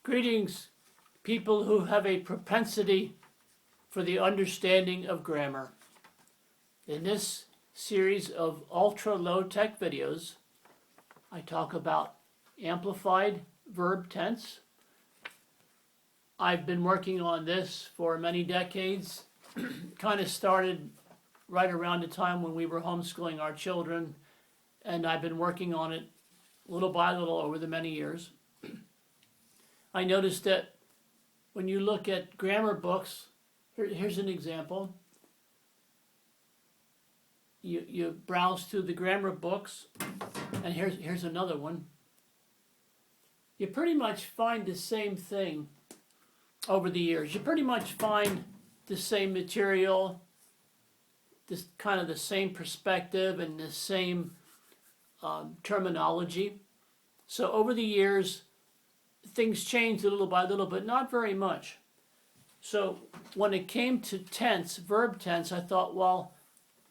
Greetings, people who have a propensity for the understanding of grammar. In this series of ultra low-tech videos, I talk about amplified verb tense. I've been working on this for many decades. Kind of started right around the time when we were homeschooling our children, and I've been working on it little by little over the many years. I noticed that when you look at grammar books, here's an example. You browse through the grammar books, and here's another one. You pretty much find the same thing over the years. You pretty much find the same material, this kind of the same perspective and the same terminology. So over the years, things changed a little by little, but not very much. So when it came to tense, verb tense, I thought, well,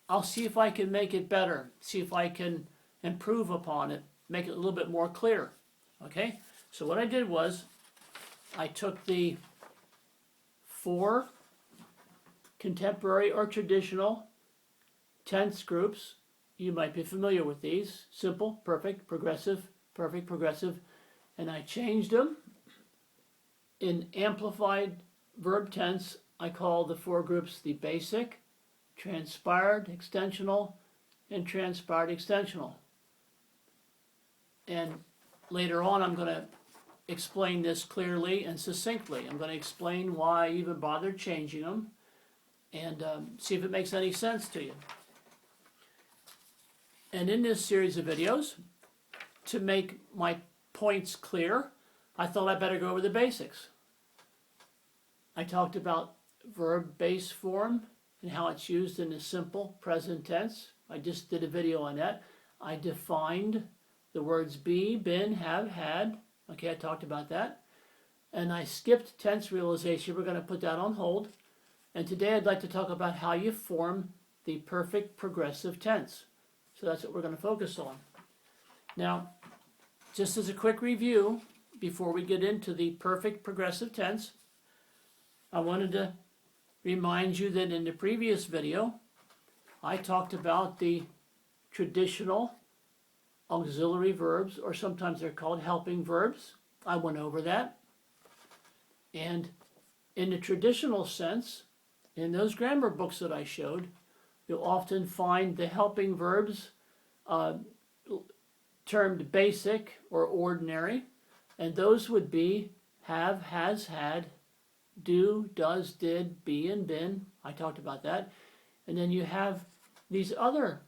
I'll see if I can make it better, see if I can improve upon it, make it a little bit more clear. Okay? So what I did was I took the 4 contemporary or traditional tense groups. You might be familiar with these: simple, perfect, progressive, and I changed them. In amplified verb tense, I call the 4 groups the basic, transpired, extensional, and transpired extensional. And later on, I'm going to explain this clearly and succinctly. I'm going to explain why I even bothered changing them, and see if it makes any sense to you. And in this series of videos, to make my points clear, I thought I'd better go over the basics. I talked about verb base form and how it's used in the simple present tense. I just did a video on that. I defined the words be, been, have, had. Okay, I talked about that. And I skipped tense realization. We're going to put that on hold. And today I'd like to talk about how you form the perfect progressive tense. So that's what we're going to focus on. Now, just as a quick review, before we get into the perfect progressive tense, I wanted to remind you that in the previous video, I talked about the traditional auxiliary verbs, or sometimes they're called helping verbs. I went over that. And in the traditional sense, in those grammar books that I showed, you'll often find the helping verbs termed basic or ordinary, and those would be have, has, had, do, does, did, be, and been. I talked about that. And then you have these other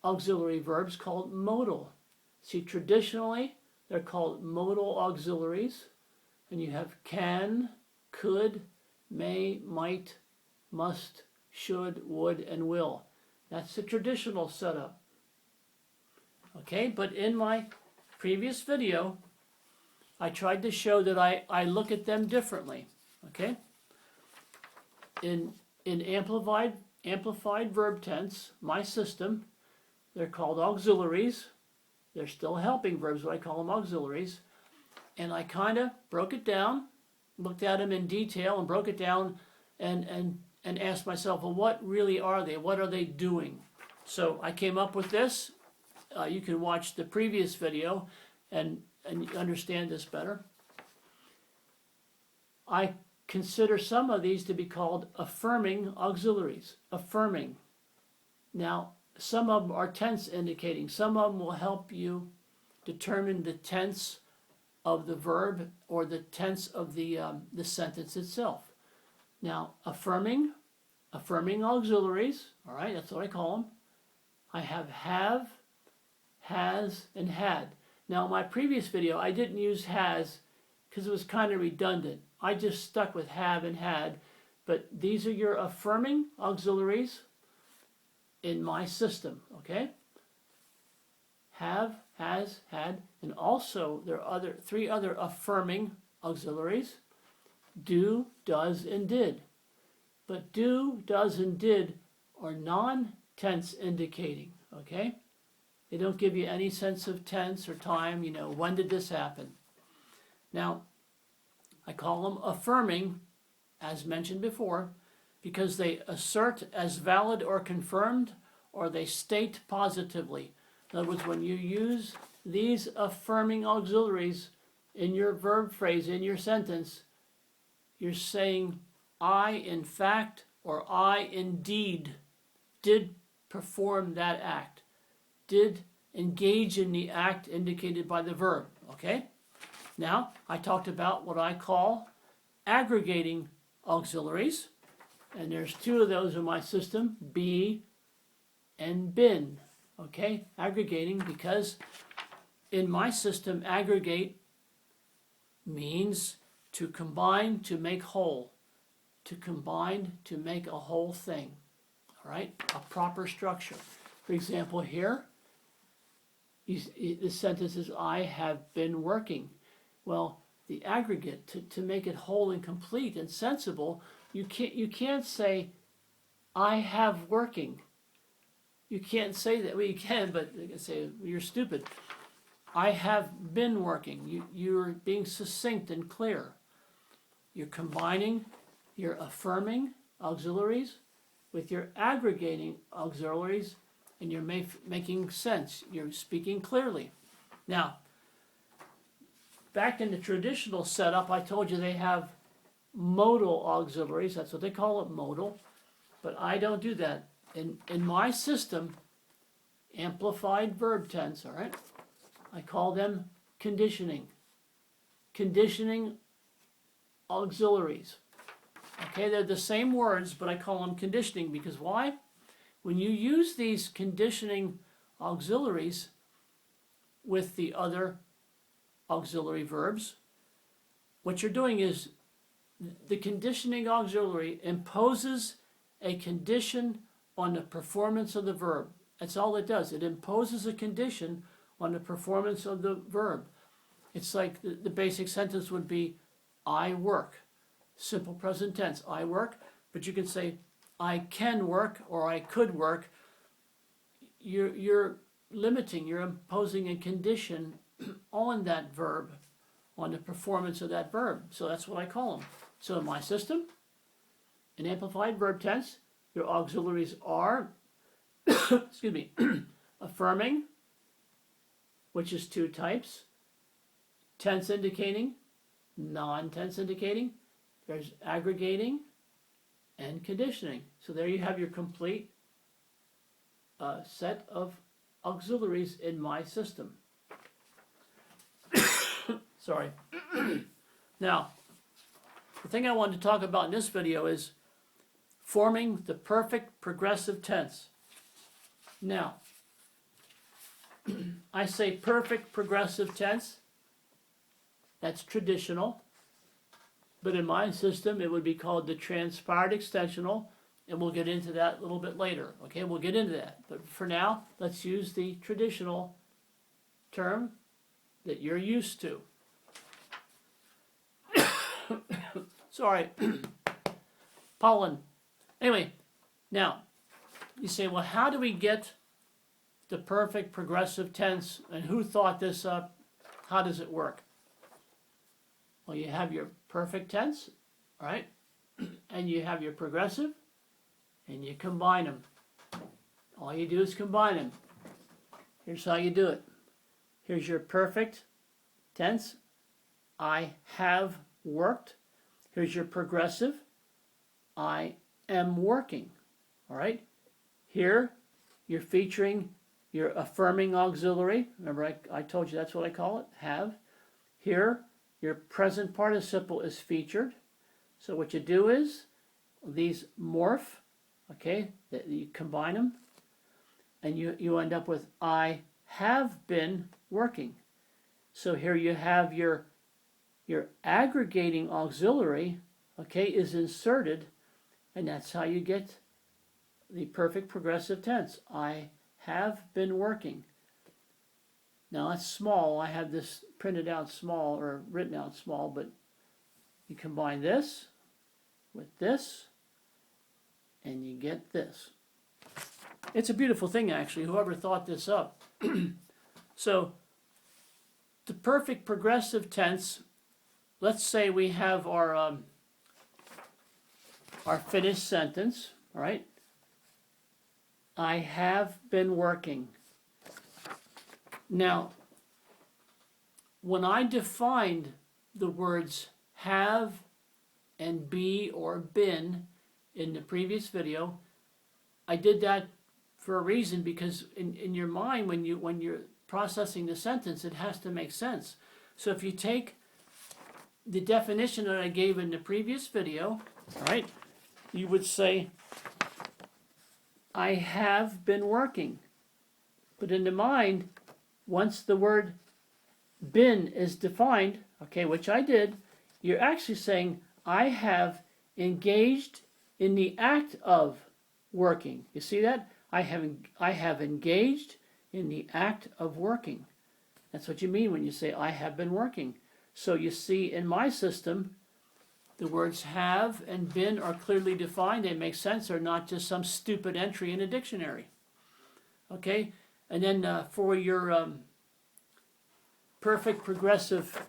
auxiliary verbs called modal. See, traditionally, they're called modal auxiliaries, and you have can, could, may, might, must, should, would, and will. That's the traditional setup. Okay, but in my previous video, I tried to show that I look at them differently. Okay? In amplified verb tense, my system, they're called auxiliaries. They're still helping verbs, but I call them auxiliaries. And I kind of broke it down, looked at them in detail and broke it down and asked myself, well, what really are they? What are they doing? So I came up with this. You can watch the previous video and understand this better. I consider some of these to be called affirming auxiliaries. Affirming. Now, some of them are tense indicating. Some of them will help you determine the tense of the verb or the tense of the sentence itself. Now, affirming auxiliaries, all right, that's what I call them. I have, has, and had. Now, in my previous video, I didn't use has because it was kind of redundant. I just stuck with have and had, but these are your affirming auxiliaries in my system, okay? Have, has, had, and also there are 3 other affirming auxiliaries: do, does, and did. But do, does, and did are non-tense indicating, okay? They don't give you any sense of tense or time, when did this happen? Now, I call them affirming, as mentioned before, because they assert as valid or confirmed, or they state positively. In other words, when you use these affirming auxiliaries in your verb phrase, in your sentence, you're saying, I in fact, or I indeed did perform that act, did engage in the act indicated by the verb, okay? Now, I talked about what I call aggregating auxiliaries, and there's two of those in my system, be and been, okay? Aggregating, because in my system, aggregate means to combine, to make whole, to combine, to make a whole thing, all right? A proper structure. For example, here, the sentence is, I have been working. Well, the aggregate, to make it whole and complete and sensible, you can't say, I have working. You can't say that. Well, you can, but they can say, well, you're stupid. I have been working. You're being succinct and clear. You're combining your affirming auxiliaries with your aggregating auxiliaries, and you're making sense. You're speaking clearly. Now, back in the traditional setup, I told you they have modal auxiliaries. That's what they call it, modal. But I don't do that. In my system, amplified verb tense, all right, I call them conditioning. Conditioning auxiliaries. Okay, they're the same words, but I call them conditioning because why? When you use these conditioning auxiliaries with the other auxiliary verbs, what you're doing is the conditioning auxiliary imposes a condition on the performance of the verb. That's all it does. It imposes a condition on the performance of the verb. It's like the basic sentence would be, I work. Simple present tense, I work. But you can say, I can work or I could work. You're limiting, you're imposing a condition on that verb, on the performance of that verb. So that's what I call them. So in my system, in amplified verb tense, your auxiliaries are, excuse me, affirming, which is two types, tense indicating, non-tense indicating, there's aggregating, and conditioning. So there you have your complete set of auxiliaries in my system. Sorry. Now, the thing I wanted to talk about in this video is forming the perfect progressive tense. Now, I say perfect progressive tense. That's traditional. But in my system, it would be called the transpired extensional, and we'll get into that a little bit later. Okay, we'll get into that. But for now, let's use the traditional term that you're used to. Sorry, pollen. Anyway, now, you say, well, how do we get the perfect progressive tense, and who thought this up? How does it work? Well, you have your perfect tense, right? And you have your progressive, and you combine them. All you do is combine them. Here's how you do it. Here's your perfect tense. I have worked. Here's your progressive. I am working. All right? Here, you're featuring your affirming auxiliary. Remember, I told you that's what I call it, have. Here, your present participle is featured. So what you do is, these morph, okay, you combine them, and you end up with I have been working. So here you have your aggregating auxiliary, okay, is inserted, and that's how you get the perfect progressive tense. I have been working. Now that's small. I have this printed out small or written out small, but you combine this with this and you get this. It's a beautiful thing, actually, whoever thought this up. So the perfect progressive tense let's say we have our finished sentence, all right? I have been working. Now, when I defined the words have and be or been in the previous video, I did that for a reason, because in your mind, when you're processing the sentence, it has to make sense. So if you take the definition that I gave in the previous video, all right, you would say, I have been working. But in the mind, once the word been is defined, okay, which I did, you're actually saying, I have engaged in the act of working. You see that? I have engaged in the act of working. That's what you mean when you say, I have been working. So you see, in my system, the words have and been are clearly defined. They make sense. They're not just some stupid entry in a dictionary. Okay? And then for your perfect progressive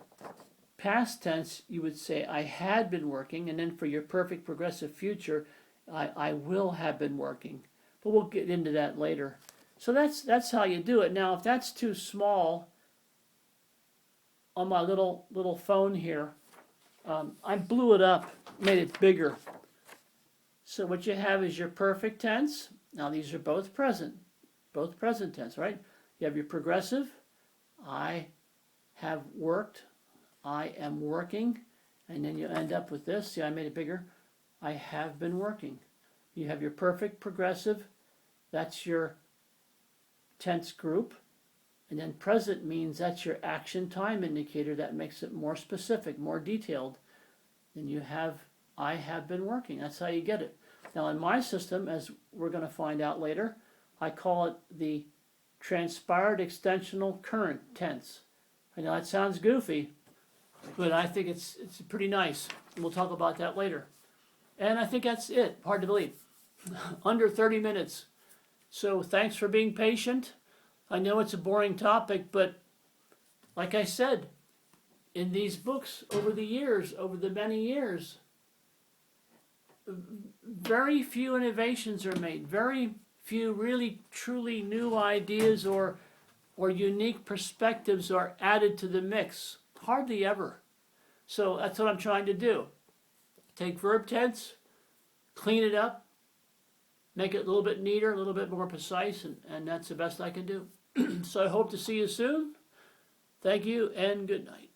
past tense, you would say, I had been working. And then for your perfect progressive future, I will have been working. But we'll get into that later. So that's how you do it. Now, if that's too small on my little phone here, I blew it up, made it bigger. So what you have is your perfect tense. Now these are both present tense, right? You have your progressive, I have worked, I am working, and then you end up with this. See, I made it bigger. I have been working. You have your perfect progressive, that's your tense group. And then present means that's your action time indicator. That makes it more specific, more detailed. Then you have, I have been working. That's how you get it. Now in my system, as we're going to find out later, I call it the Transpired Extensional Current tense. I know that sounds goofy, but I think it's pretty nice. We'll talk about that later. And I think that's it. Hard to believe. Under 30 minutes. So thanks for being patient. I know it's a boring topic, but like I said, in these books over the many years, very few innovations are made. Very few really truly new ideas or unique perspectives are added to the mix. Hardly ever. So that's what I'm trying to do. Take verb tense, clean it up, make it a little bit neater, a little bit more precise, and that's the best I can do. So I hope to see you soon. Thank you and good night.